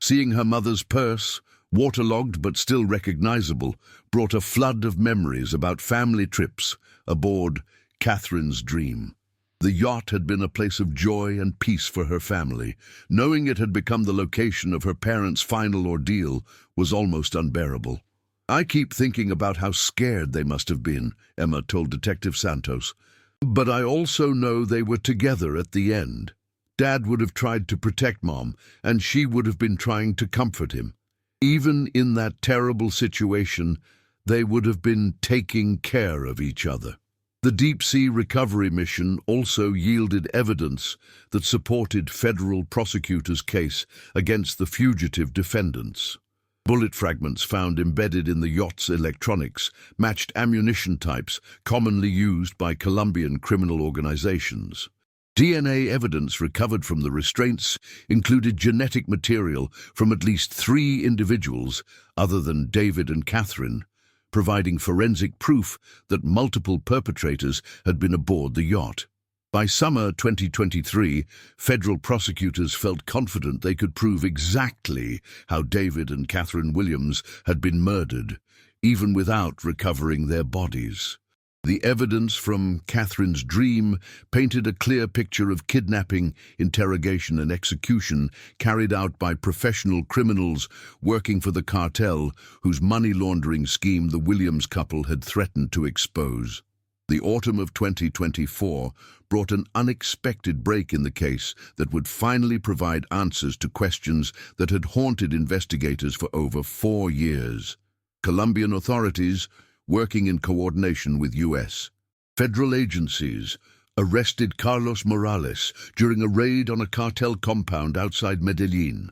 Seeing her mother's purse, waterlogged but still recognizable, brought a flood of memories about family trips aboard Catherine's dream. The yacht had been a place of joy and peace for her family. Knowing it had become the location of her parents' final ordeal was almost unbearable. "I keep thinking about how scared they must have been," Emma told Detective Santos. "But I also know they were together at the end. Dad would have tried to protect Mom, and she would have been trying to comfort him. Even in that terrible situation, they would have been taking care of each other." The deep-sea recovery mission also yielded evidence that supported federal prosecutors' case against the fugitive defendants. Bullet fragments found embedded in the yacht's electronics matched ammunition types commonly used by Colombian criminal organizations. DNA evidence recovered from the restraints included genetic material from at least 3 individuals other than David and Catherine, providing forensic proof that multiple perpetrators had been aboard the yacht. By summer 2023, federal prosecutors felt confident they could prove exactly how David and Catherine Williams had been murdered, even without recovering their bodies. The evidence from Catherine's dream painted a clear picture of kidnapping, interrogation, and execution carried out by professional criminals working for the cartel whose money laundering scheme the Williams couple had threatened to expose. The autumn of 2024 brought an unexpected break in the case that would finally provide answers to questions that had haunted investigators for over 4 years. Colombian authorities, working in coordination with U.S. federal agencies, arrested Carlos Morales during a raid on a cartel compound outside Medellin.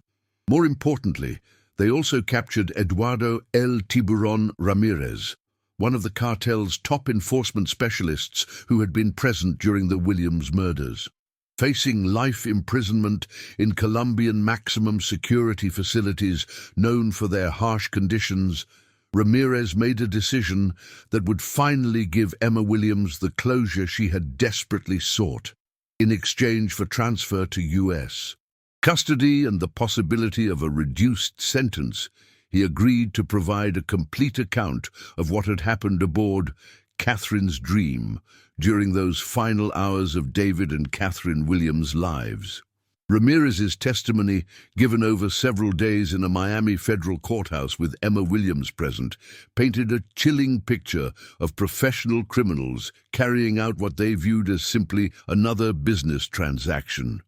More importantly, they also captured Eduardo El Tiburón Ramirez, one of the cartel's top enforcement specialists who had been present during the Williams murders. Facing life imprisonment in Colombian maximum security facilities known for their harsh conditions, Ramirez made a decision that would finally give Emma Williams the closure she had desperately sought, in exchange for transfer to U.S. custody and the possibility of a reduced sentence. He agreed to provide a complete account of what had happened aboard Catherine's Dream during those final hours of David and Catherine Williams' lives. Ramirez's testimony, given over several days in a Miami federal courthouse with Emma Williams present, painted a chilling picture of professional criminals carrying out what they viewed as simply another business transaction.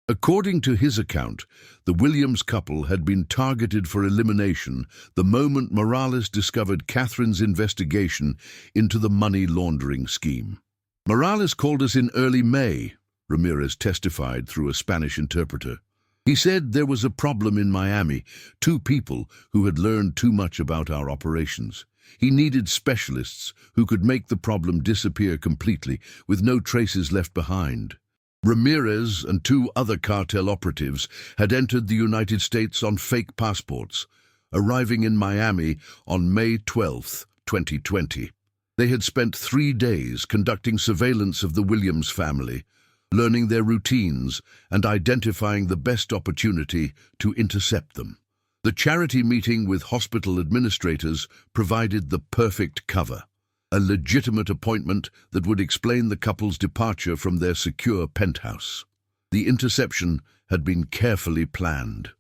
According to his account, the Williams couple had been targeted for elimination the moment Morales discovered Catherine's investigation into the money laundering scheme. "Morales called us in early May," Ramirez testified through a Spanish interpreter. "He said there was a problem in Miami, 2 people who had learned too much about our operations. He needed specialists who could make the problem disappear completely, with no traces left behind." Ramirez and 2 other cartel operatives had entered the United States on fake passports, arriving in Miami on May 12, 2020. They had spent 3 days conducting surveillance of the Williams family, learning their routines and identifying the best opportunity to intercept them. The charity meeting with hospital administrators provided the perfect cover. A legitimate appointment that would explain the couple's departure from their secure penthouse. The interception had been carefully planned.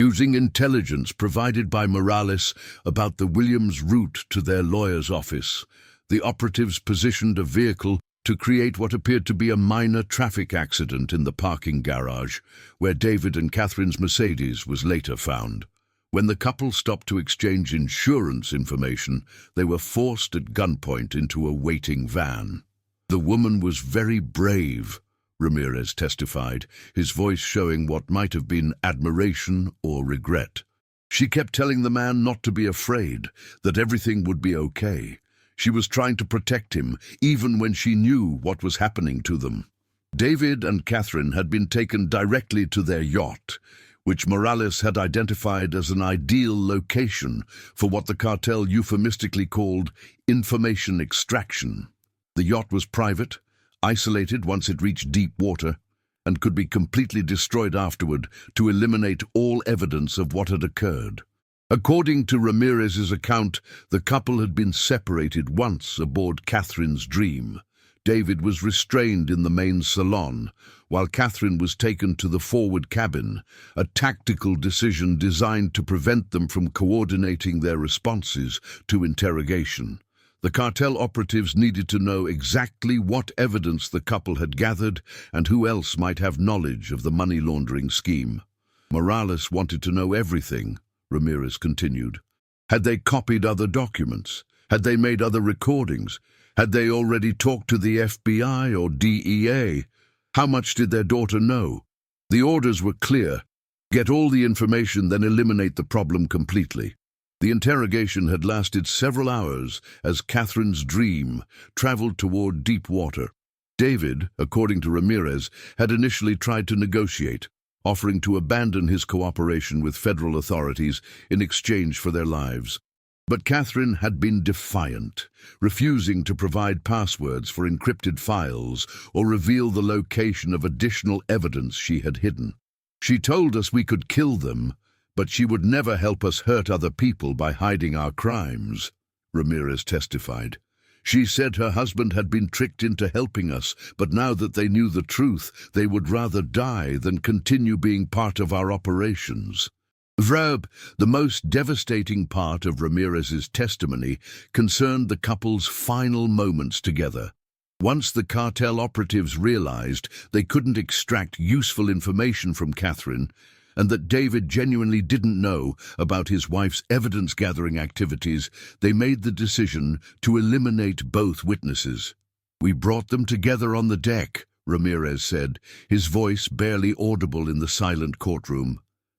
Using intelligence provided by Morales about the Williams' route to their lawyer's office, the operatives positioned a vehicle to create what appeared to be a minor traffic accident in the parking garage, where David and Catherine's Mercedes was later found. When the couple stopped to exchange insurance information, they were forced at gunpoint into a waiting van. "The woman was very brave," Ramirez testified, his voice showing what might have been admiration or regret. "She kept telling the man not to be afraid, that everything would be okay. She was trying to protect him, even when she knew what was happening to them." David and Catherine had been taken directly to their yacht, which Morales had identified as an ideal location for what the cartel euphemistically called information extraction. The yacht was private, isolated once it reached deep water, and could be completely destroyed afterward to eliminate all evidence of what had occurred. According to Ramirez's account, the couple had been separated once aboard Catherine's Dream. David was restrained in the main salon, while Catherine was taken to the forward cabin, a tactical decision designed to prevent them from coordinating their responses to interrogation. The cartel operatives needed to know exactly what evidence the couple had gathered and who else might have knowledge of the money laundering scheme. "Morales wanted to know everything," Ramirez continued. "Had they copied other documents? Had they made other recordings? Had they already talked to the FBI or DEA? How much did their daughter know? The orders were clear. Get all the information, then eliminate the problem completely." The interrogation had lasted several hours as Catherine's Dream traveled toward deep water. David, according to Ramirez, had initially tried to negotiate, offering to abandon his cooperation with federal authorities in exchange for their lives. But Catherine had been defiant, refusing to provide passwords for encrypted files or reveal the location of additional evidence she had hidden. "She told us we could kill them, but she would never help us hurt other people by hiding our crimes," Ramirez testified. "She said her husband had been tricked into helping us, but now that they knew the truth, they would rather die than continue being part of our operations." The most devastating part of Ramirez's testimony concerned the couple's final moments together. Once the cartel operatives realized they couldn't extract useful information from Catherine, and that David genuinely didn't know about his wife's evidence-gathering activities, they made the decision to eliminate both witnesses. "We brought them together on the deck," Ramirez said, his voice barely audible in the silent courtroom.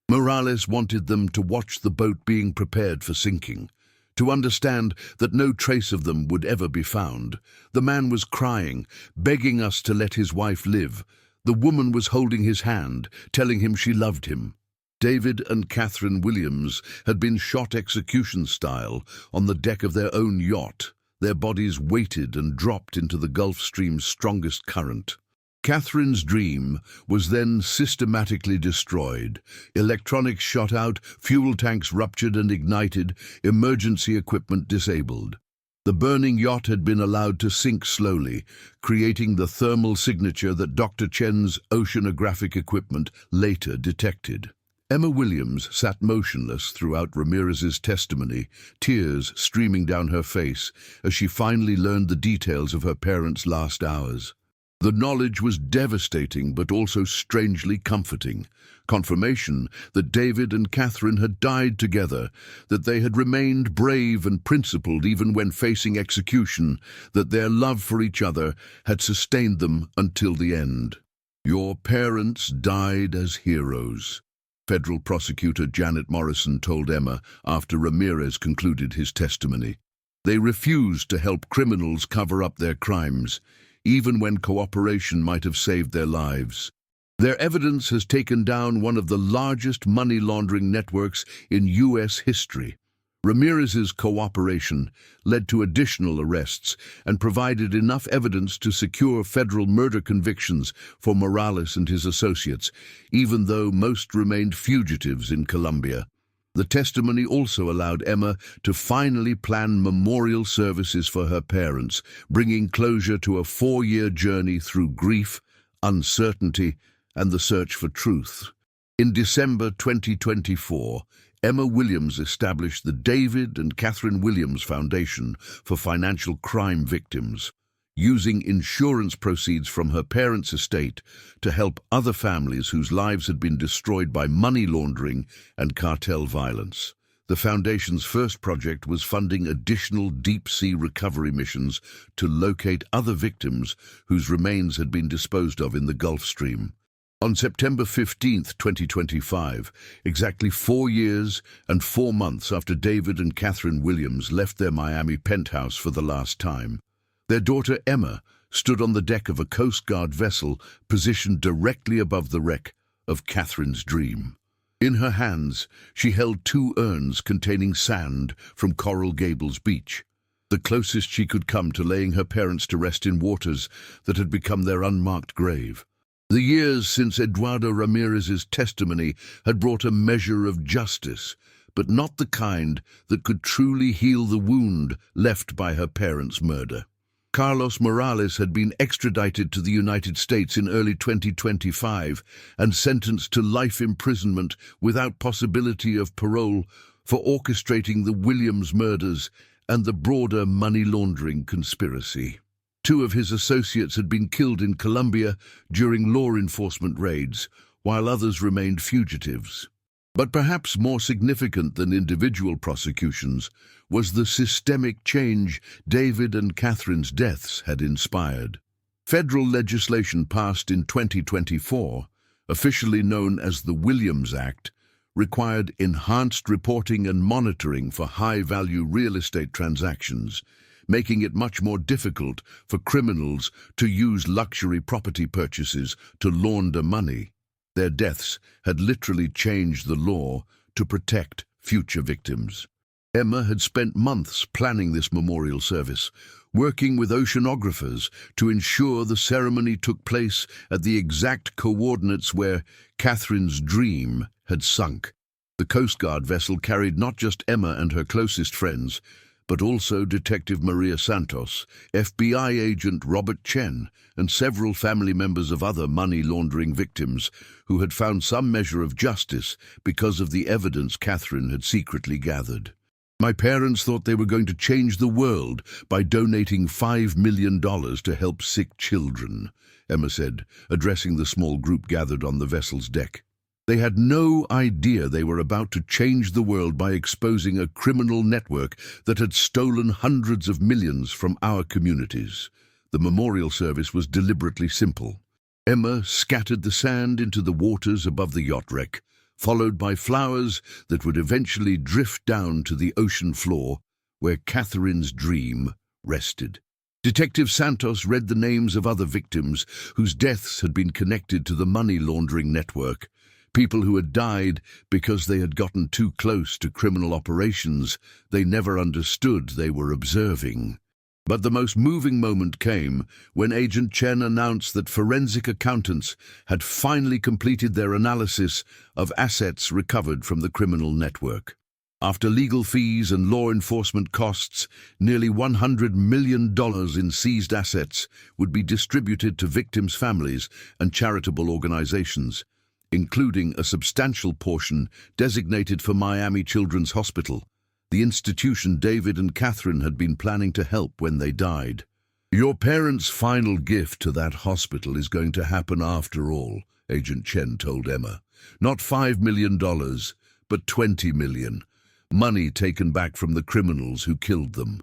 Morales wanted them to watch the boat being prepared for sinking, to understand that no trace of them would ever be found. The man was crying, begging us to let his wife live. The woman was holding his hand, telling him she loved him. David and Catherine Williams had been shot execution-style on the deck of their own yacht, their bodies weighted and dropped into the Gulf Stream's strongest current. Catherine's dream was then systematically destroyed. Electronics shot out, fuel tanks ruptured and ignited, emergency equipment disabled. The burning yacht had been allowed to sink slowly, creating the thermal signature that Dr. Chen's oceanographic equipment later detected. Emma Williams sat motionless throughout Ramirez's testimony, tears streaming down her face as she finally learned the details of her parents' last hours. The knowledge was devastating but also strangely comforting. Confirmation that David and Catherine had died together, that they had remained brave and principled even when facing execution, that their love for each other had sustained them until the end. "Your parents died as heroes," Federal Prosecutor Janet Morrison told Emma after Ramirez concluded his testimony. "They refused to help criminals cover up their crimes, even when cooperation might have saved their lives. Their evidence has taken down one of the largest money laundering networks in U.S. history. Ramirez's cooperation led to additional arrests and provided enough evidence to secure federal murder convictions for Morales and his associates, even though most remained fugitives in Colombia. The testimony also allowed Emma to finally plan memorial services for her parents, bringing closure to a 4-year journey through grief, uncertainty, and the search for truth. In December 2024, Emma Williams established the David and Catherine Williams Foundation for Financial Crime Victims, using insurance proceeds from her parents' estate to help other families whose lives had been destroyed by money laundering and cartel violence. The Foundation's first project was funding additional deep-sea recovery missions to locate other victims whose remains had been disposed of in the Gulf Stream. On September 15, 2025, exactly 4 years and 4 months after David and Catherine Williams left their Miami penthouse for the last time, their daughter Emma stood on the deck of a Coast Guard vessel positioned directly above the wreck of Catherine's dream. In her hands, she held 2 urns containing sand from Coral Gables Beach, the closest she could come to laying her parents to rest in waters that had become their unmarked grave. The years since Eduardo Ramirez's testimony had brought a measure of justice, but not the kind that could truly heal the wound left by her parents' murder. Carlos Morales had been extradited to the United States in early 2025 and sentenced to life imprisonment without possibility of parole for orchestrating the Williams murders and the broader money laundering conspiracy. 2 of his associates had been killed in Colombia during law enforcement raids, while others remained fugitives. But perhaps more significant than individual prosecutions was the systemic change David and Catherine's deaths had inspired. Federal legislation passed in 2024, officially known as the Williams Act, required enhanced reporting and monitoring for high-value real estate transactions, making it much more difficult for criminals to use luxury property purchases to launder money. Their deaths had literally changed the law to protect future victims. Emma had spent months planning this memorial service, working with oceanographers to ensure the ceremony took place at the exact coordinates where Catherine's dream had sunk. The Coast Guard vessel carried not just Emma and her closest friends, but also Detective Maria Santos, FBI agent Robert Chen, and several family members of other money laundering victims who had found some measure of justice because of the evidence Catherine had secretly gathered. My parents thought they were going to change the world by donating $5 million to help sick children, Emma said, addressing the small group gathered on the vessel's deck. They had no idea they were about to change the world by exposing a criminal network that had stolen hundreds of millions from our communities. The memorial service was deliberately simple. Emma scattered the sand into the waters above the yacht wreck, followed by flowers that would eventually drift down to the ocean floor where Catherine's dream rested. Detective Santos read the names of other victims whose deaths had been connected to the money laundering network, people who had died because they had gotten too close to criminal operations they never understood they were observing. But the most moving moment came when Agent Chen announced that forensic accountants had finally completed their analysis of assets recovered from the criminal network. After legal fees and law enforcement costs, nearly $100 million in seized assets would be distributed to victims' families and charitable organizations, including a substantial portion designated for Miami Children's Hospital, the institution David and Catherine had been planning to help when they died. Your parents' final gift to that hospital is going to happen after all, Agent Chen told Emma. Not $5 million, but $20 million. Money taken back from the criminals who killed them.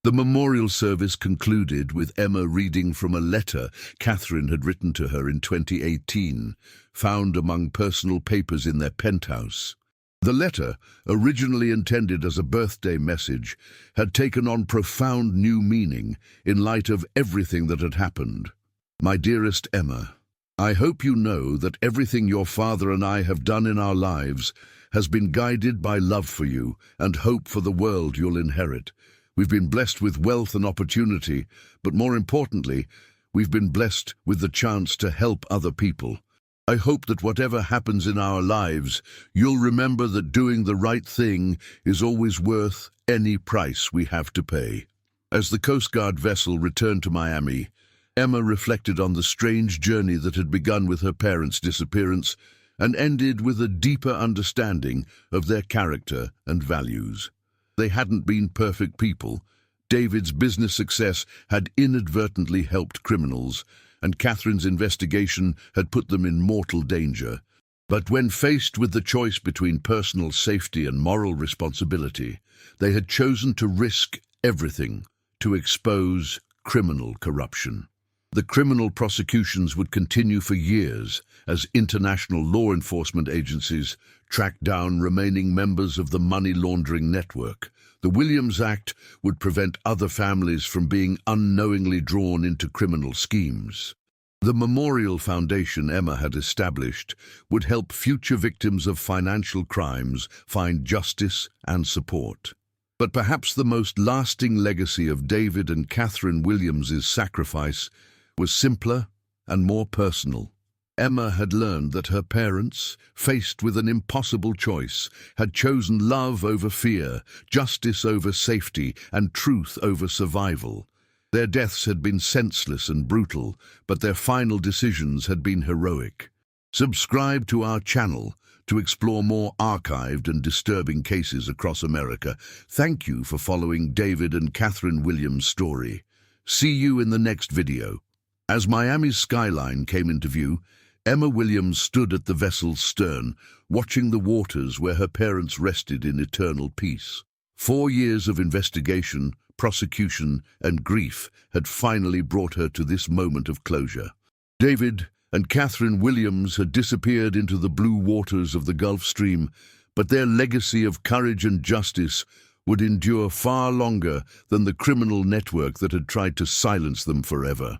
The memorial service concluded with Emma reading from a letter Catherine had written to her in 2018, found among personal papers in their penthouse. The letter, originally intended as a birthday message, had taken on profound new meaning in light of everything that had happened. My dearest Emma, I hope you know that everything your father and I have done in our lives has been guided by love for you and hope for the world you'll inherit. We've been blessed with wealth and opportunity, but more importantly, we've been blessed with the chance to help other people. I hope that whatever happens in our lives, you'll remember that doing the right thing is always worth any price we have to pay. As the Coast Guard vessel returned to Miami, Emma reflected on the strange journey that had begun with her parents' disappearance and ended with a deeper understanding of their character and values. They hadn't been perfect people. David's business success had inadvertently helped criminals, and Catherine's investigation had put them in mortal danger. But when faced with the choice between personal safety and moral responsibility, they had chosen to risk everything to expose criminal corruption. The criminal prosecutions would continue for years as international law enforcement agencies tracked down remaining members of the money laundering network. The Williams Act would prevent other families from being unknowingly drawn into criminal schemes. The memorial foundation Emma had established would help future victims of financial crimes find justice and support. But perhaps the most lasting legacy of David and Catherine Williams's sacrifice was simpler and more personal. Emma had learned that her parents, faced with an impossible choice, had chosen love over fear, justice over safety, and truth over survival. Their deaths had been senseless and brutal, but their final decisions had been heroic. Subscribe to our channel to explore more archived and disturbing cases across America. Thank you for following David and Catherine Williams' story. See you in the next video. As Miami's skyline came into view, Emma Williams stood at the vessel's stern, watching the waters where her parents rested in eternal peace. 4 years of investigation, prosecution, and grief had finally brought her to this moment of closure. David and Catherine Williams had disappeared into the blue waters of the Gulf Stream, but their legacy of courage and justice would endure far longer than the criminal network that had tried to silence them forever.